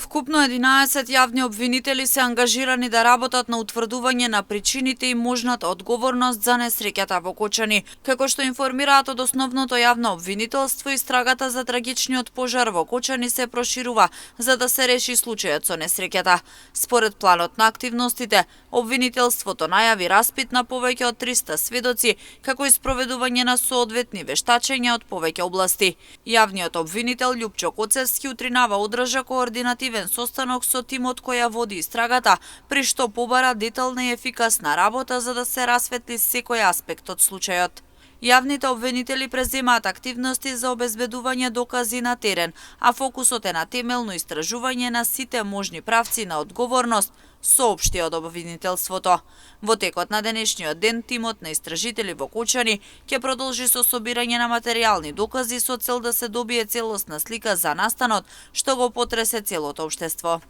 Вкупно 11 јавни обвинители се ангажирани да работат на утврдување на причините и можната одговорност за несреќата во Кочани. Како што информираат од основното јавно обвинителство, истрагата за трагичниот пожар во Кочани се проширува за да се реши случајот со несреќата. Според планот на активностите, обвинителството најави распит на повеќе од 300 сведоци, како и спроведување на соодветни вештачења од повеќе области. Јавниот обвинител Љупчо Коцевски утринава одржа координативен состанок со тимот која води истрагата, при што побара детална и ефикасна работа за да се расветли секој аспект од случајот. Јавните обвинители преземаат активности за обезбедување докази на терен, а фокусот е на темелно истражување на сите можни правци на одговорност, соопшти од обвинителството. Во текот на денешниот ден, тимот на истражители во Кочани ќе продолжи со собирање на материјални докази со цел да се добие целосна слика за настанот што го потресе целото општество.